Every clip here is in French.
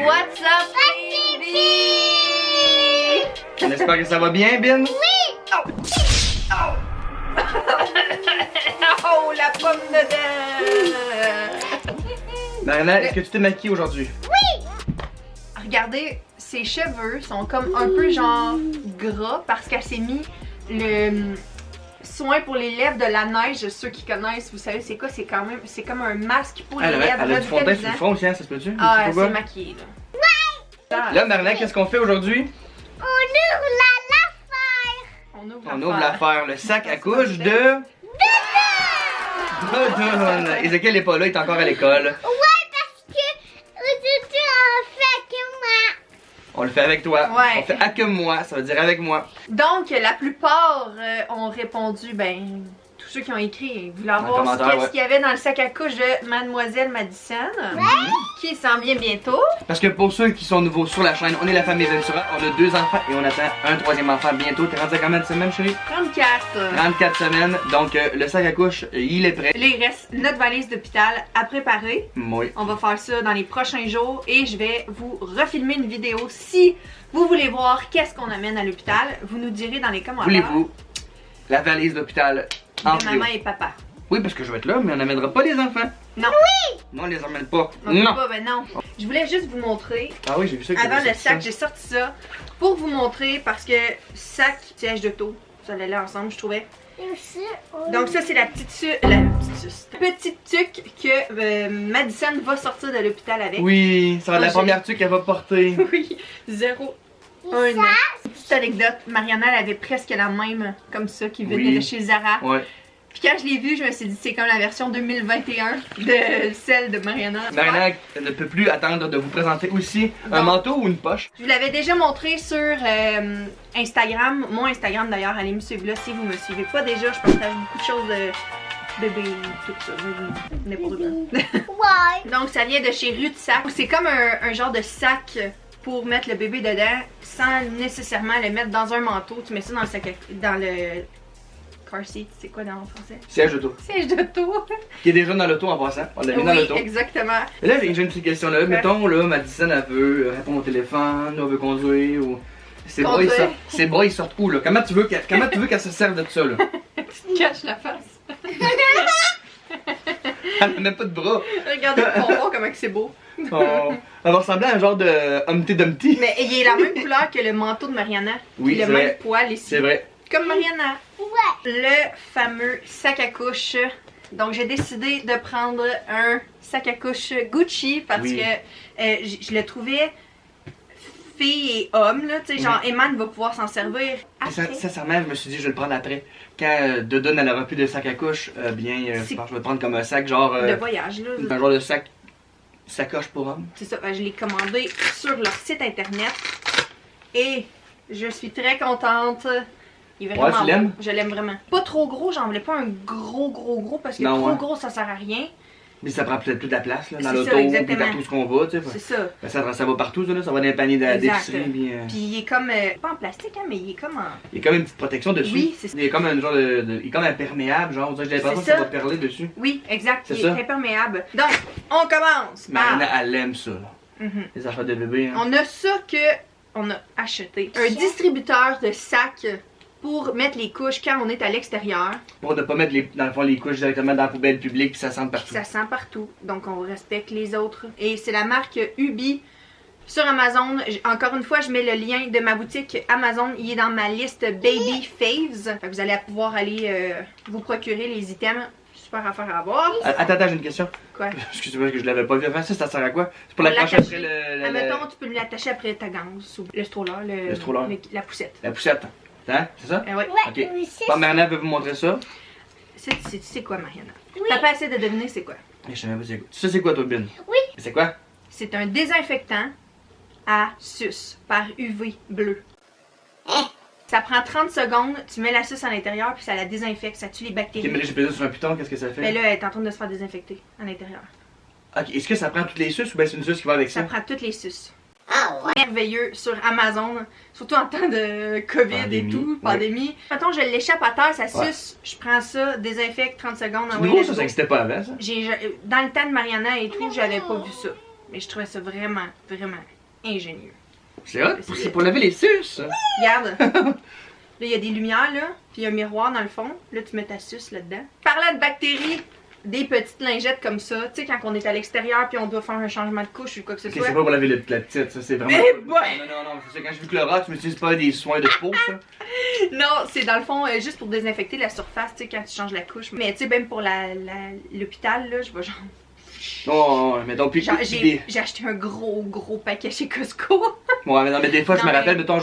What's up, baby? J'espère que ça va bien, Bin? Oui! Oh! Oh! Oh, la pomme dedans! Mariana, est-ce que tu t'es maquillée aujourd'hui? Oui! Regardez, ses cheveux sont comme un peu genre gras parce qu'elle s'est mis le soin pour les lèvres de la neige. Ceux qui connaissent, vous savez c'est quoi? C'est comme un masque pour les lèvres. Elle a du fond de teint sur le front aussi, hein, ça se peut-tu? Ah, elle s'est maquillée là. Là, Mariana, qu'est-ce qu'on fait aujourd'hui? On ouvre l'affaire, le sac à couche de... Dodon! Ezekiel n'est pas là, il est encore à l'école. Ouais, parce que aujourd'hui on fait que moi. On le fait avec toi. Ouais. On fait à que moi, ça veut dire avec moi. Donc, la plupart ont répondu, ben, tous ceux qui ont écrit, voulaient voir qu'est-ce qu'il y avait dans le sac à couche de Mademoiselle Madison, qui s'en vient bientôt. Parce que pour ceux qui sont nouveaux sur la chaîne, on est la famille Ventura, on a 2 enfants et on attend un 3e enfant bientôt. T'es rendu à combien de semaines, chérie? 34. 34 semaines, donc le sac à couche, il est prêt. Là, il reste notre valise d'hôpital à préparer. Oui. On va faire ça dans les prochains jours et je vais vous refilmer une vidéo. Si vous voulez voir qu'est-ce qu'on amène à l'hôpital, vous nous direz dans les commentaires. Voulez-vous la valise d'hôpital en de maman et papa. Oui, parce que je vais être là, mais on n'amènera pas les enfants. Non. Oui! Non, on les emmène pas. Non. Pas, ben non. Je voulais juste vous montrer. Ah oui, j'ai vu ça. Avant le sac, j'ai sorti ça pour vous montrer parce que sac, siège d'auto, ça allait là ensemble, je trouvais. Donc ça, c'est la petite tuque que Madison va sortir de l'hôpital avec. Oui, ça va être la première tuque qu'elle va porter. Oui, 0, 1 an. Petite anecdote, Mariana, elle avait presque la même comme ça qui venait de chez Zara. Ouais. Puis quand je l'ai vue, je me suis dit c'est comme la version 2021 de celle de Mariana. Mariana ne peut plus attendre de vous présenter aussi un manteau ou une poche. Je vous l'avais déjà montré sur Instagram, mon Instagram d'ailleurs, allez me suivre là si vous me suivez pas déjà, je partage beaucoup de choses de bébé, tout ça, n'importe quoi. Ouais. Donc ça vient de chez Rue de Sac. C'est comme un genre de sac pour mettre le bébé dedans sans nécessairement le mettre dans un manteau. Tu mets ça dans le sac, dans le car seat, c'est quoi dans le français? Siège d'auto. Siège d'auto. Qui est déjà dans l'auto en passant. On l'a mis dans l'auto. Exactement. Et là, j'ai une petite question là. Mettons, là, Madison, elle veut répondre au téléphone, elle veut conduire ou. Ses bras, ils sortent où là? Comment tu veux qu'elle se serve de ça là? Tu te caches la face. Elle n'a même pas de bras. Regardez le pompon, comment c'est beau. Oh. Elle va ressembler à un genre de Humpty Dumpty. Mais il est la même couleur que le manteau de Mariana. Oui, le même poil ici. C'est vrai. Comme Mariana. Ouais. Le fameux sac à couche. Donc j'ai décidé de prendre un sac à couche Gucci parce que je le trouvais fille et homme, là, tu sais, genre Eman va pouvoir s'en servir. Sincèrement, je me suis dit, je vais le prendre après. Quand Dodon elle aura plus de sac à couche, je pense que je vais le prendre comme un sac, genre. De voyage, là. Un genre de sacoche pour homme. C'est ça, je l'ai commandé sur leur site internet. Et je suis très contente. Il est vraiment tu l'aimes? Je l'aime vraiment. Pas trop gros, j'en voulais pas un gros parce que trop gros ça sert à rien. Mais ça prend peut-être plus de la place là, dans l'auto, puis partout ce qu'on va, tu sais. C'est ça. Ben, ça va partout, ça va dans les paniers d'épicerie. Puis il est comme, pas en plastique, hein, mais il est comme en... Il y a comme une petite protection dessus. Oui, c'est ça. Il est comme un genre il est comme imperméable, genre, j'ai l'impression que ça va perler dessus. Oui, exact, il est imperméable. Donc, on commence par... Marina, elle aime ça, là. Les affaires de bébé, hein. On a ça on a acheté. Un distributeur de sacs pour mettre les couches quand on est à l'extérieur. Pour ne pas mettre dans le fond les couches directement dans la poubelle publique puis ça sent partout. Ça sent partout. Donc on respecte les autres. Et c'est la marque Ubi sur Amazon. Encore une fois, je mets le lien de ma boutique Amazon. Il est dans ma liste Baby Faves. Fait que vous allez pouvoir aller vous procurer les items. Super affaire à avoir. Attends, j'ai une question. Quoi? Excusez-moi que je l'avais pas vu avant. Ça sert à quoi? C'est pour l'attacher après Admettons, tu peux l'attacher après ta ganse. Le stroller. La poussette. La poussette. Hein? C'est ça? Oui. Ok. Bon, Mariana veut vous montrer ça. C'est quoi, Mariana? T'as pas assez de deviner c'est quoi? Je sais même pas c'est quoi. Ça, c'est quoi, toi, Bin? Oui. C'est quoi? C'est un désinfectant à suce par UV bleu. Ça prend 30 secondes, tu mets la suce à l'intérieur puis ça la désinfecte, ça tue les bactéries. Ok, mais là, j'ai pesé sur un piton, qu'est-ce que ça fait? Mais là, elle est en train de se faire désinfecter à l'intérieur. Ok, est-ce que ça prend toutes les suces ou bien c'est une suce qui va avec ça? Ça prend toutes les suces. Ah ouais. Merveilleux sur Amazon, surtout en temps de COVID et tout, pandémie. Mettons, je l'échappe à terre, ça suce, je prends ça, désinfecte 30 secondes. C'est nouveau, ça n'existait pas avant, ça? Dans le temps de Mariana et tout, j'avais pas vu ça. Mais je trouvais ça vraiment, vraiment ingénieux. C'est hot, c'est pour lever les suces. Regarde. Là, il y a des lumières, là. Puis il y a un miroir dans le fond. Là, tu mets ta suce là-dedans. Parlant de bactéries, des petites lingettes comme ça. Tu sais, quand on est à l'extérieur puis on doit faire un changement de couche ou quoi que ce Ok, soit. c'est pas pour laver la petite, ça, c'est vraiment. Mais ouais. Non, c'est ça. Quand j'ai vu Clorox, je me suis dit, c'est pas des soins de peau, ça. Non, c'est dans le fond juste pour désinfecter la surface, tu sais, quand tu changes la couche. Mais tu sais, même pour l'hôpital, là, je vais genre. Non, mettons, puis. J'ai acheté un gros paquet chez Costco. Ouais, mais non, mais des fois, je Non, me mais- rappelle, mettons,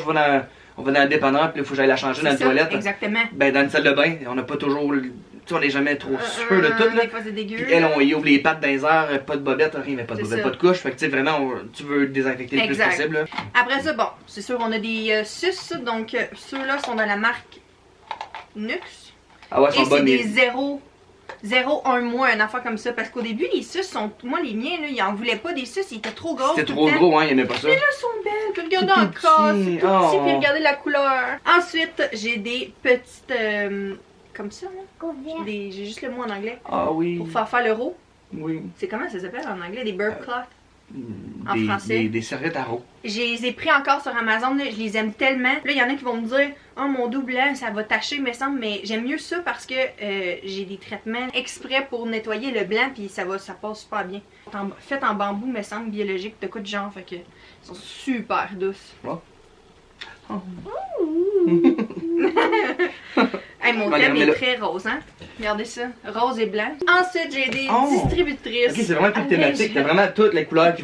on va dans le dépanneur, puis là, il faut que j'aille la changer dans la C'est ça, toilette. exactement. Ben, dans une salle de bain, on n'a pas toujours. Tu sais, on n'est jamais trop sûr de tout, là. Des fois, c'est dégueu. Puis elle, on y ouvre les pattes dans les airs, pas de bobette, rien, mais pas de C'est bobette, ça. pas de couche. Fait que, tu sais, vraiment, tu veux désinfecter le plus Exact. possible, là. Après ça, bon, c'est sûr, on a des sus. Donc, ceux-là sont dans la marque Nux. Ah ouais, ils Et sont c'est bonnes. des 0, 1 mois, une affaire comme ça. Parce qu'au début, les sus sont. Moi, les miens, là, ils en voulaient pas des sus, ils étaient trop gros. C'était trop gros, hein, il aimait pas ça. Mais là, elles sont belles. Puis regardez C'est tout encore, petit. c'est tout Oh. petit. Puis regardez la couleur. Ensuite, j'ai des petites. Comme ça, là. Couvert. J'ai juste le mot en anglais. Ah oui. Pour faire l'euro. Oui. C'est comment ça s'appelle en anglais? Des burp cloth. En français. Des serviettes à roux. Je les ai pris encore sur Amazon, là, je les aime tellement. Là, il y en a qui vont me dire « Oh, mon dos blanc, ça va tacher, me semble. » Mais j'aime mieux ça parce que j'ai des traitements exprès pour nettoyer le blanc, puis ça passe super bien. Fait en bambou, me semble, biologique, de quoi de genre, fait que ils sont super douces. Ouais. Oh. Hey, mon Ouais, thème mais est là- très rose, hein? Regardez ça, rose et blanc. Ensuite, j'ai des Oh. distributrices. Ok, c'est vraiment toute thématique. T'as vraiment toutes les couleurs qui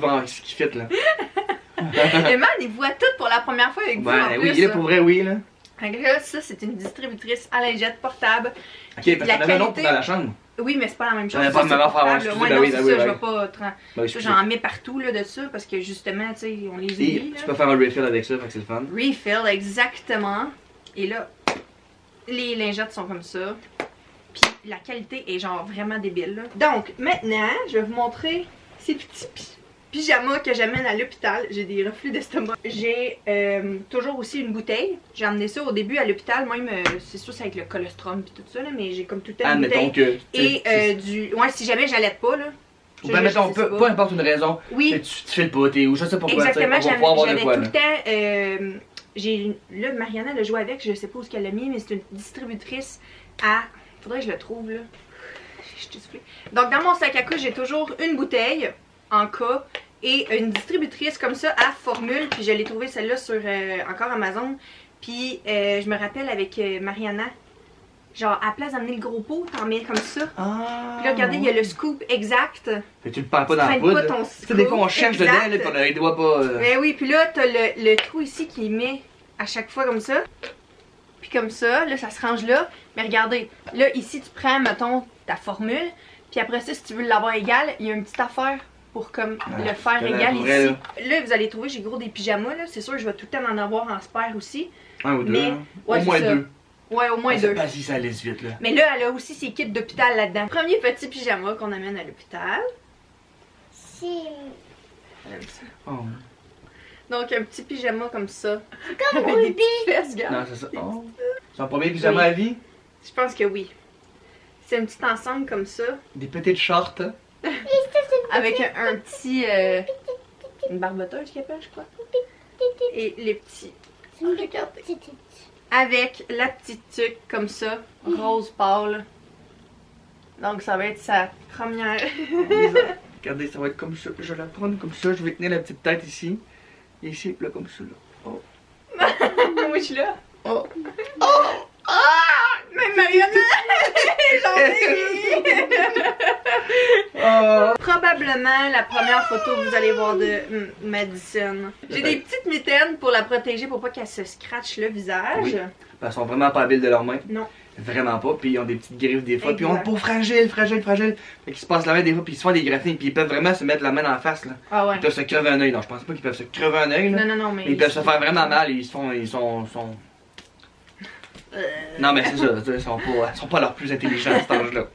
fit, là. Le man, il voit tout pour la première fois avec vous, en Ben oui, plus. là, pour vrai, oui, là. Fait que là, ça, c'est une distributrice à lingette portable. Ok, parce La qu'on avait un autre qualité- dans la chambre. Oui, mais c'est pas la même chose. Ouais, Ça, pas c'est la même affaire, portable, ouais, là. excusez, Ouais, non, oui, c'est oui, ça, oui. je vais pas... Ben, Ça, excusez. j'en mets partout, là, de ça, parce que justement, tu sais, on les Et oublie, tu là. peux faire un refill avec ça, fait que c'est le fun. Refill, exactement. Et là, les lingettes sont comme ça. Puis la qualité est genre vraiment débile, là. Donc, maintenant, je vais vous montrer ces petits pyjamas que j'amène à l'hôpital. J'ai des reflux d'estomac. J'ai toujours aussi une bouteille. J'ai amené ça au début à l'hôpital, même, c'est sûr, c'est avec le colostrum puis tout ça, là, mais j'ai comme tout le temps une Admettons bouteille. que. Et du... Ouais, si jamais j'allais pas, là. Ou ben, mettons, sais peu importe une raison. Oui. Mais tu fais le poté ou je sais pas quoi, tu sais, Exactement, on va pouvoir avoir de j'avais quoi, tout là. le temps. Là, Mariana l'a joué avec, je sais pas où qu'elle l'a mis, mais c'est une distributrice à. Faudrait que je le trouve là. Je t'ai soufflé. Donc, dans mon sac à couche, j'ai toujours une bouteille en cas et une distributrice comme ça à formule. Puis je l'ai trouvée celle-là sur encore Amazon. Puis je me rappelle avec Mariana, genre à la place d'amener le gros pot, t'en mets comme ça. Ah. Puis là, regardez, il y a le scoop exact. Fait que tu le perds pas dans la Traîne poudre. pas ton Tu sais, des fois, on scoop, cherche exact. dedans, là, puis on a les doigts pas. Ben oui, puis là, t'as le trou ici qui met à chaque fois comme ça. Puis comme ça, là, ça se range là. Mais regardez, là, ici, tu prends, mettons, ta formule. Puis après ça, si tu veux l'avoir égal, il y a une petite affaire pour comme le faire c'est égal vrai, ici. Là, vous allez trouver, j'ai gros des pyjamas, là. C'est sûr, je vais tout le temps en avoir en spare aussi. Un ou deux. Mais, hein. ouais, Au moins c'est ça. deux. Ouais, au moins deux. Pas si ça laisse vite, là. Mais là, elle a aussi ses kits d'hôpital là-dedans. Premier petit pyjama qu'on amène à l'hôpital. C'est Oh. Donc, un petit pyjama comme ça. comme Avec des Ruby. petites fesses, regarde. Non, c'est ça. Oh. Son premier pyjama Oui. à vie. Je pense que oui. C'est un petit ensemble comme ça. Des petites shorts. Avec un petit. Une barboteuse qu'il appelle, je crois. Et les petits. Regardez. Avec la petite tuque comme ça, rose pâle. Donc ça va être sa première. Regardez, ça va être comme ça. Je vais la prendre comme ça. Je vais tenir la petite tête ici. Et ici, là, comme ça, là. Oh. Moi je suis là. Oh. Ah! Mais Mariana! J'en ai ri! Oh. Probablement la première photo que vous allez voir de Madison. J'ai des petites mitaines pour la protéger pour pas qu'elle se scratche le visage. Oui. Elles sont vraiment pas habiles de leurs mains. Non. Vraiment pas. Puis ils ont des petites griffes des fois. Puis ils ont Exact. une peau fragile. Fait qu'ils se passent la main des fois. Puis ils se font des graphines. Puis ils peuvent vraiment se mettre la main en face, là. Ah ouais. Ils peuvent se crever un œil. Non, je pense pas qu'ils peuvent se crever un œil, là. Non, mais. Mais ils peuvent se faire vraiment mal. Et ils sont... Non, mais c'est ça. Ils sont pas leurs plus intelligents à cet âge-là.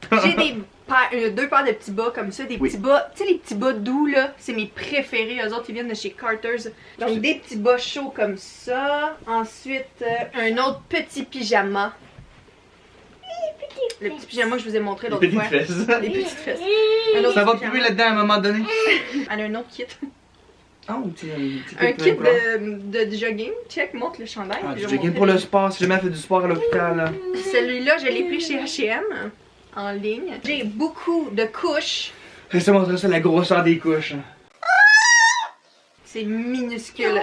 J'ai deux paires de petits bas comme ça, des Oui. petits bas, tu sais les petits bas doux là, c'est mes préférés, eux autres ils viennent de chez Carter's. Donc des petits bas chauds comme ça, ensuite un autre petit pyjama. Le petit pyjama que je vous ai montré Les l'autre petites fois. fesses. Les petites fesses. Un autre Ça va petit plus pyjama. là-dedans à un moment donné. Elle a un autre kit. Ah, un petit Un kit de jogging. Check, montre le chandail. Ah, puis du je vais jogging montrer pour le les- sport, si jamais elle fait du sport à l'hôpital. Là. Celui-là, je l'ai pris chez H&M en ligne. J'ai beaucoup de couches. Je vais te montrer ça, la grosseur des couches. C'est minuscule.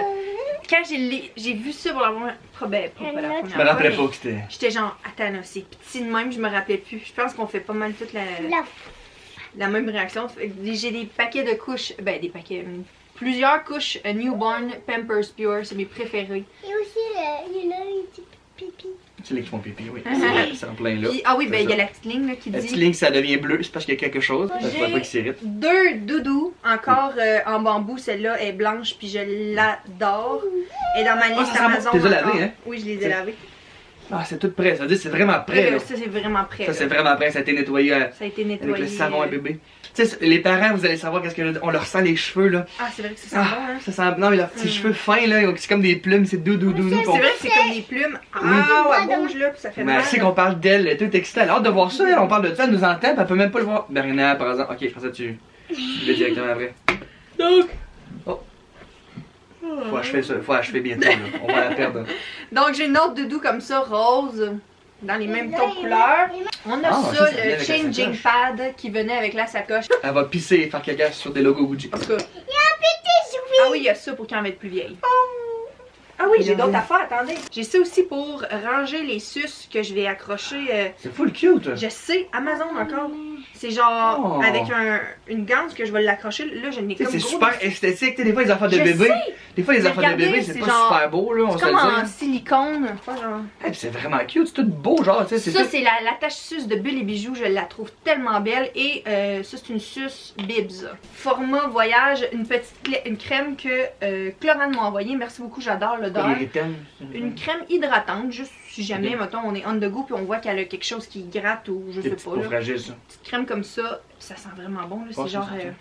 Quand j'ai vu ça pour la première fois, ben, pas la première Je fois, me rappelais mais pas que c'était. j'étais genre, attends, là, c'est petit de même, je me rappelais plus. Je pense qu'on fait pas mal toute la même réaction. Fait que j'ai des paquets de couches, ben des paquets, plusieurs couches Newborn Pampers Pure, c'est mes préférés. Et aussi, il y en a un petit pipi. C'est là qui font pipi, oui. Uh-huh. C'est en plein là. Puis, ah oui, ben C'est il y a ça. la petite ligne là, qui La dit petite ligne, ça devient bleu, c'est parce qu'il y a quelque chose. Ça se voit pas qu'il s'irrite. 2 doudous, encore en bambou. Celle-là est blanche, puis je l'adore. Et dans ma liste ça sent bon. Amazon. Tu les as lavées, encore- hein? Oui, je les ai lavées. Ah, c'est tout prêt, ça veut dire que c'est vraiment prêt. Là. Ça, c'est vraiment prêt. Ça, là. c'est vraiment prêt, ça a été nettoyé Ça a été nettoyé. avec le savon à bébé. Tu sais, les parents, vous allez savoir qu'est-ce que on leur sent les cheveux là. Ah, c'est vrai que ça sent Ah, bon, hein? ça sent. Non, mais leurs petits cheveux fins là, c'est comme des plumes, c'est doudou. C'est vrai que c'est comme des plumes. Ah, elle bouge là, puis ça fait Mais mal. elle sait qu'on parle d'elle, elle est toute excitée, elle a hâte de voir ça, elle, on parle de ça, elle nous entend, puis elle peut même pas le voir. Bernard, par exemple, ok, François, tu le dis directement après. Donc. Oh. Faut achever ça, faut achever bientôt, là. On va la perdre. Donc, j'ai une autre doudou comme ça, rose, dans les mêmes tons de couleurs. On a Ah, ça, ça vient le avec la changing sacoche. pad qui venait avec la sacoche. Elle va pisser et faire caca sur des logos Gucci. En tout cas, Il y a un petit jouet. ah oui, il y a ça pour quand elle va être plus vieille. Ah oui, j'ai d'autres affaires, attendez. J'ai ça aussi pour ranger les suces que je vais accrocher. C'est full cute. Je sais, Amazon encore. C'est genre Oh. avec une ganse que je vais l'accrocher. Là, je n'ai Tu sais, comme c'est gros super dessus. esthétique, tu sais, des fois les enfants de Je bébé. sais. Des fois les Mais enfants de regardez, bébé, c'est c'est pas genre- super beau, là, on C'est se comme le en dit. silicone. Pas genre. Hey, puis c'est vraiment cute, c'est tout beau, genre, tu sais, Ça, tout. c'est la tache suce de Bulle et Bijoux. Je la trouve tellement belle. Et ça, c'est une suce Bibs. Format voyage, une crème que Chlorane m'a envoyée. Merci beaucoup, j'adore l'odeur. Une crème hydratante, juste si jamais, Ok. mettons, on est on the go puis on voit qu'elle a quelque chose qui gratte ou je sais C'est pas. pas Là. fragile, ça. Petite crème comme ça, ça sent vraiment bon. Là. Ouais, C'est ça genre. sent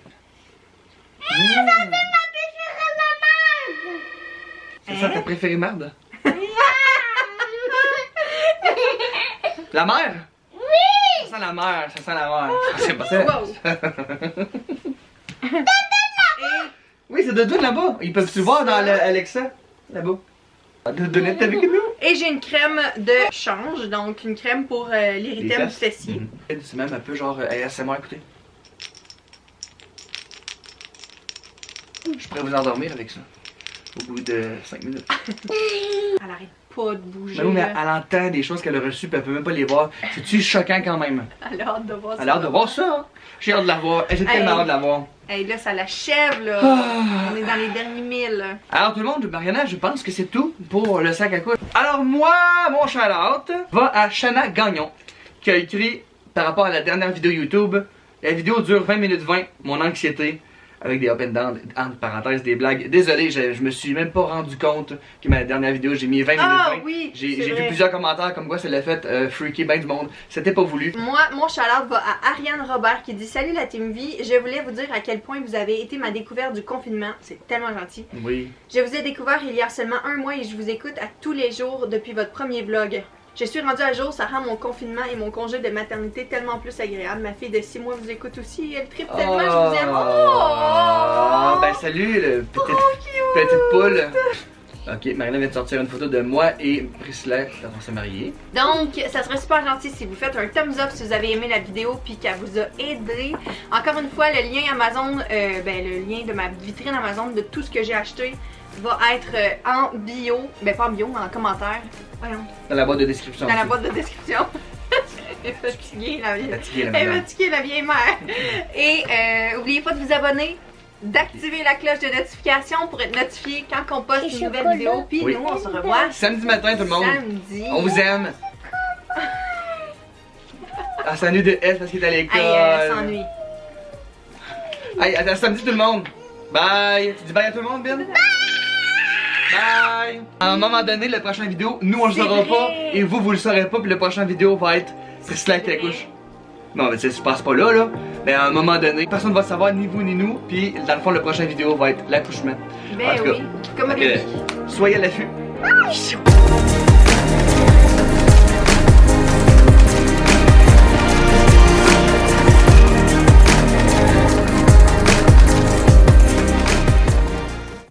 C'est ça Hein? ta préférée marde? La mer? Oui! Ça sent la mer, ça sent la mer. Ah, c'est pas ça. Wow! Oui, c'est de là-bas. Ils peuvent se voir dans Alexa. Là-bas. Donnette avec nous. Et j'ai une crème de change, donc une crème pour l'érythème du fessier. C'est même un peu genre ASMR, écoutez. Je pourrais vous endormir avec ça. Au bout de 5 minutes. Elle arrête pas de bouger. Mais oui, mais là. elle entend des choses qu'elle a reçues puis elle peut même pas les voir. C'est-tu choquant quand même? Elle a hâte de voir ça. Elle a hâte de voir ça. Hein? J'ai hâte de la voir. J'ai tellement hâte de la voir. Hey, là, ça l'achève, là. Ah. On est dans les derniers 1000. Alors tout le monde, Mariana, je pense que c'est tout pour le sac à couche. Alors moi, mon shout-out va à Shana Gagnon, qui a écrit par rapport à la dernière vidéo YouTube. La vidéo dure 20 minutes 20, mon anxiété, avec des up and down, entre parenthèses, des blagues. Désolé, je me suis même pas rendu compte que ma dernière vidéo, j'ai mis 20 minutes 20. Ah oui, J'ai c'est vu vrai. plusieurs commentaires comme quoi ça l'a fait freaker ben du monde. C'était pas voulu. Moi, mon shout-out va à Ariane Robert qui dit « Salut la Team V, je voulais vous dire à quel point vous avez été ma découverte du confinement. » C'est tellement gentil. Oui. Je vous ai découvert il y a seulement un mois et je vous écoute à tous les jours depuis votre premier vlog. Je suis rendue à jour, ça rend mon confinement et mon congé de maternité tellement plus agréable. Ma fille de 6 mois vous écoute aussi, elle tripe tellement, je vous aime. Oh, Oh! ben salut, petite poule. Ok, Marina vient de sortir une photo de moi et Priscilla quand on s'est mariés. Donc, ça serait super gentil si vous faites un thumbs up si vous avez aimé la vidéo puis qu'elle vous a aidé. Encore une fois, le lien Amazon, le lien de ma vitrine Amazon de tout ce que j'ai acheté va être en bio, ben pas en bio, mais en commentaire. Voyons, Dans la boîte de description. dans la aussi. boîte de description. Elle est fatiguée, la vieille. Fatiguée, la Elle est madame. fatiguée, la vieille mère. Et oubliez pas de vous abonner, d'activer la cloche de notification pour être notifié quand on poste Et une nouvelle chocolat. vidéo. Puis Oui. nous, on se revoit Samedi matin, tout le monde. samedi. On vous aime. Ah, s'ennuie de S parce qu'il est à l'école. Hey, elle s'ennuie. Hey, à samedi tout le monde. Bye. Tu dis bye à tout le monde, Ben? Bye. À un moment donné, la prochaine vidéo, nous on le C'est saura vrai. pas et vous le saurez pas. Puis la prochaine vidéo va être Priscilla qui accouche. Non, mais tu sais, ça se passe pas là. Mais à un moment donné, personne va savoir, ni vous ni nous. Puis dans le fond, la prochaine vidéo va être l'accouchement. Ben En tout cas, oui, comme au Ok. début. Soyez à l'affût.